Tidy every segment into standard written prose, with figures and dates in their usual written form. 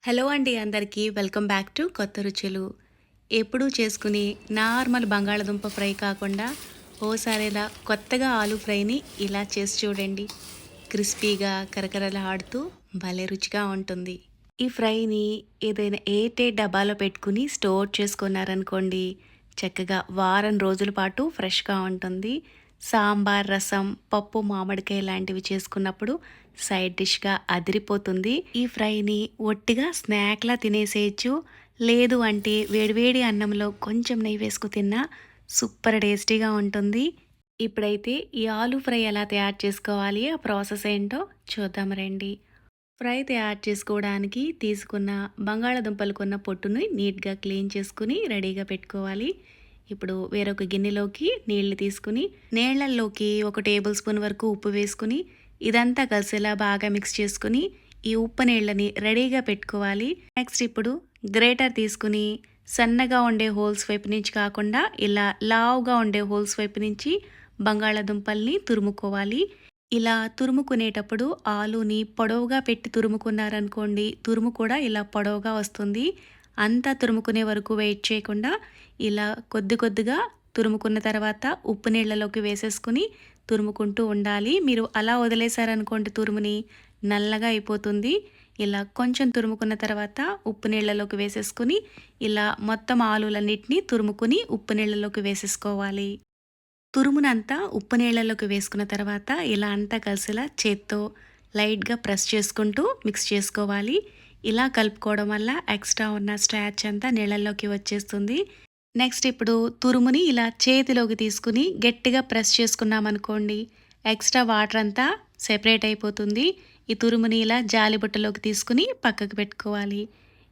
Hello అండి అందరికీ welcome back to కొత్త రుచులు. ఎప్పుడూ చేసుకుని నార్మల్ బంగాళదుంప ఫ్రై కాకుండా ఓసారి ఇలా కొత్తగా ఆలు ఫ్రైని ఇలా చేసి చూడండి. క్రిస్పీగా కరకరలాడుతూ భలే రుచిగా ఉంటుంది. ఈ ఫ్రైని ఏదైనా ఎయిర్‌టైట్ డబ్బాలో పెట్టుకుని స్టోర్ చేసుకున్నారనుకోండి, చక్కగా వారం రోజుల పాటు ఫ్రెష్‌గా ఉంటుంది. సాంబార్, రసం, పప్పు, మామిడికాయ లాంటివి చేసుకున్నప్పుడు సైడ్ డిష్‌గా అదిరిపోతుంది. ఈ ఫ్రైని ఒట్టిగా స్నాక్‌లా తినేసేయొచ్చు. లేదు అంటే వేడివేడి అన్నంలో కొంచెం నెయ్యి వేసుకు తిన్నా సూపర్ టేస్టీగా ఉంటుంది. ఇప్పుడైతే ఈ ఆలు ఫ్రై ఎలా తయారు చేసుకోవాలి, ఆ ప్రాసెస్ ఏంటో చూద్దాం రండి. ఫ్రై తయారు చేసుకోవడానికి తీసుకున్న బంగాళదుంపలకున్న పొట్టుని నీట్గా క్లీన్ చేసుకుని రెడీగా పెట్టుకోవాలి. ఇప్పుడు వేరొక గిన్నెలోకి నీళ్లు తీసుకుని నీళ్లలోకి 1 టేబుల్ స్పూన్ వరకు ఉప్పు వేసుకుని ఇదంతా కలిసేలా బాగా మిక్స్ చేసుకుని ఈ ఉప్పు నీళ్ళని రెడీగా పెట్టుకోవాలి. నెక్స్ట్ ఇప్పుడు గ్రేటర్ తీసుకుని సన్నగా ఉండే హోల్స్ వైపు నుంచి కాకుండా ఇలా లావుగా ఉండే హోల్స్ వైపు నుంచి బంగాళదుంపల్ని తురుముకోవాలి. ఇలా తురుముకునేటప్పుడు ఆలుని పొడవుగా పెట్టి తురుముకున్నారనుకోండి, తురుము కూడా ఇలా పొడవుగా వస్తుంది. అంతా తురుముకునే వరకు వెయిట్ చేయకుండా ఇలా కొద్ది కొద్దిగా తురుముకున్న తర్వాత ఉప్పు నీళ్ళలోకి వేసేసుకుని తురుముకుంటూ ఉండాలి. మీరు అలా వదిలేశారనుకోండి తురుముని, నల్లగా అయిపోతుంది. ఇలా కొంచెం తురుముకున్న తర్వాత ఉప్పు నీళ్ళలోకి వేసేసుకుని ఇలా మొత్తం ఆలులన్నిటినీ తురుముకుని ఉప్పు నీళ్ళలోకి వేసేసుకోవాలి. తురుమునంతా ఉప్పు నీళ్ళలోకి వేసుకున్న తర్వాత ఇలా అంతా కలిసేలా చేత్తో లైట్గా ప్రెస్ చేసుకుంటూ మిక్స్ చేసుకోవాలి. ఇలా కలుపుకోవడం వల్ల ఎక్స్ట్రా ఉన్న స్టార్చ్ అంతా నీళ్ళల్లోకి వచ్చేస్తుంది. నెక్స్ట్ ఇప్పుడు తురుముని ఇలా చేతిలోకి తీసుకుని గట్టిగా ప్రెస్ చేసుకున్నామనుకోండి, ఎక్స్ట్రా వాటర్ అంతా సెపరేట్ అయిపోతుంది. ఈ తురుముని ఇలా జాలిబుట్టలోకి తీసుకుని పక్కకు పెట్టుకోవాలి.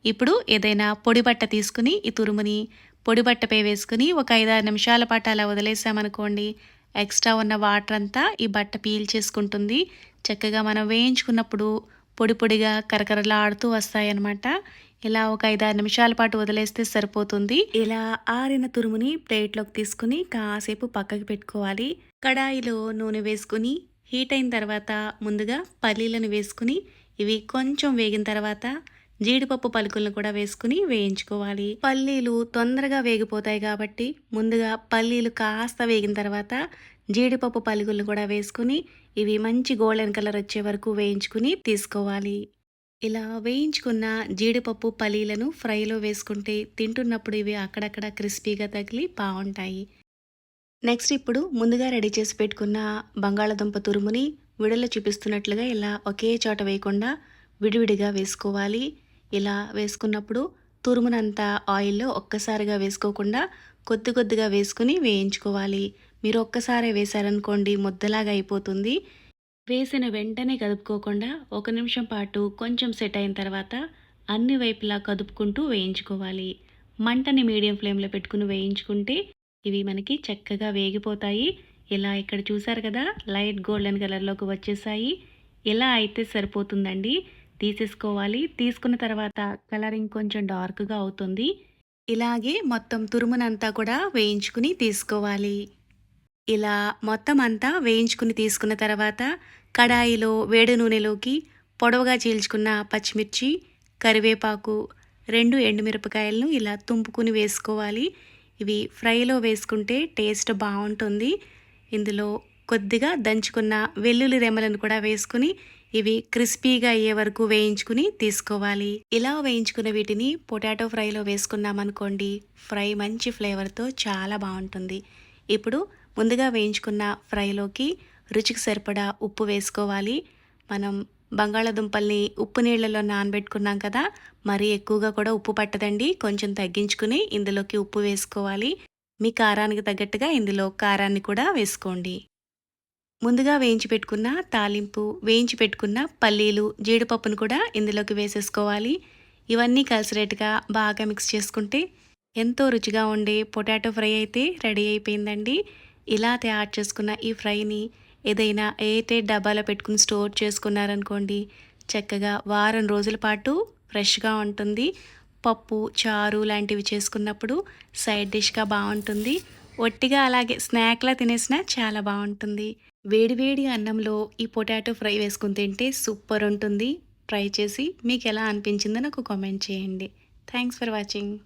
ఇప్పుడు ఏదైనా పొడి బట్ట తీసుకుని ఈ తురుముని పొడి బట్టపై వేసుకుని ఒక 5-6 నిమిషాల పాటు అలా వదిలేసామనుకోండి, ఎక్స్ట్రా ఉన్న వాటర్ అంతా ఈ బట్ట పీల్ చేసుకుంటుంది. చక్కగా మనం వేయించుకున్నప్పుడు పొడి పొడిగా కరకరలాడుతూ వస్తాయన్నమాట. ఇలా ఒక 5-6 నిమిషాల పాటు వదిలేస్తే సరిపోతుంది. ఇలా ఆరిన తురుముని ప్లేట్లోకి తీసుకుని కాసేపు పక్కకి పెట్టుకోవాలి. కడాయిలో నూనె వేసుకుని హీట్ అయిన తర్వాత ముందుగా పల్లీలను వేసుకుని ఇవి కొంచెం వేగిన తర్వాత జీడిపప్పు పలుకులను కూడా వేసుకుని వేయించుకోవాలి. పల్లీలు తొందరగా వేగిపోతాయి కాబట్టి ముందుగా పల్లీలు కాస్త వేగిన తర్వాత జీడిపప్పు పలుకులను కూడా వేసుకుని ఇవి మంచి గోల్డెన్ కలర్ వచ్చే వరకు వేయించుకుని తీసుకోవాలి. ఇలా వేయించుకున్న జీడిపప్పు పల్లీలను ఫ్రైలో వేసుకుంటే తింటున్నప్పుడు ఇవి అక్కడక్కడ క్రిస్పీగా తగిలి బాగుంటాయి. నెక్స్ట్ ఇప్పుడు ముందుగా రెడీ చేసి పెట్టుకున్న బంగాళదుంప తురుముని విడలో చూపిస్తున్నట్లుగా ఇలా ఒకే చోట వేయకుండా విడివిడిగా వేసుకోవాలి. ఇలా వేసుకున్నప్పుడు తురుమునంతా ఆయిల్లో ఒక్కసారిగా వేసుకోకుండా కొద్ది కొద్దిగా వేసుకుని వేయించుకోవాలి. మీరు ఒక్కసారే వేశారనుకోండి ముద్దలాగా అయిపోతుంది. వేసిన వెంటనే కదుపుకోకుండా 1 నిమిషం పాటు కొంచెం సెట్ అయిన తర్వాత అన్ని వైపులా కదుపుకుంటూ వేయించుకోవాలి. మంటని మీడియం ఫ్లేమ్లో పెట్టుకుని వేయించుకుంటే ఇవి మనకి చక్కగా వేగిపోతాయి. ఇలా ఇక్కడ చూసారు కదా, లైట్ గోల్డెన్ కలర్లోకి వచ్చేసాయి. ఇలా అయితే సరిపోతుందండి. తీసేసుకోవాలి. తీసుకున్న తర్వాత కలర్ ఇంకొంచెం డార్క్గా అవుతుంది. ఇలాగే మొత్తం తురుమునంతా కూడా వేయించుకుని తీసుకోవాలి. ఇలా మొత్తం అంతా వేయించుకుని తీసుకున్న తర్వాత కడాయిలో వేడి నూనెలోకి పొడవుగా చీల్చుకున్న పచ్చిమిర్చి, కరివేపాకు, 2 ఎండుమిరపకాయలను ఇలా తుంపుకుని వేసుకోవాలి. ఇవి ఫ్రైలో వేసుకుంటే టేస్ట్ బాగుంటుంది. ఇందులో కొద్దిగా దంచుకున్న వెల్లుల్లి రెమ్మలను కూడా వేసుకుని ఇవి క్రిస్పీగా అయ్యే వరకు వేయించుకుని తీసుకోవాలి. ఇలా వేయించుకున్న వీటిని పొటాటో ఫ్రైలో వేసుకున్నామనుకోండి, ఫ్రై మంచి ఫ్లేవర్తో చాలా బాగుంటుంది. ఇప్పుడు ముందుగా వేయించుకున్న ఫ్రైలోకి రుచికి సరిపడా ఉప్పు వేసుకోవాలి. మనం బంగాళాదుంపల్ని ఉప్పు నీళ్ళలో నానబెట్టుకున్నాం కదా, మరీ ఎక్కువగా కూడా ఉప్పు పట్టదండి. కొంచెం తగ్గించుకుని ఇందులోకి ఉప్పు వేసుకోవాలి. మీ కారానికి తగ్గట్టుగా ఇందులో కారాన్ని కూడా వేసుకోండి. ముందుగా వేయించి పెట్టుకున్న తాలింపు, వేయించి పెట్టుకున్న పల్లీలు, జీడిపప్పును కూడా ఇందులోకి వేసేసుకోవాలి. ఇవన్నీ కలిసినట్టుగా బాగా మిక్స్ చేసుకుంటే ఎంతో రుచిగా ఉండే పొటాటో ఫ్రై అయితే రెడీ అయిపోయిందండి. ఇలా తయారు చేసుకున్న ఈ ఫ్రైని ఏదైనా ఎయిర్‌టైట్ డబ్బాలో పెట్టుకుని స్టోర్ చేసుకున్నారనుకోండి, చక్కగా వారం రోజుల పాటు ఫ్రెష్‌గా ఉంటుంది. పప్పు, చారు లాంటివి చేసుకున్నప్పుడు సైడ్ డిష్‌గా బాగుంటుంది. ఒట్టిగా అలాగే స్నాక్‌లా తినేసినా చాలా బాగుంటుంది. వేడి వేడి అన్నంలో ఈ పొటాటో ఫ్రై వేసుకుని తింటే సూపర్ ఉంటుంది. ట్రై చేసి మీకు ఎలా అనిపించిందో నాకు కామెంట్ చేయండి. Thanks for watching.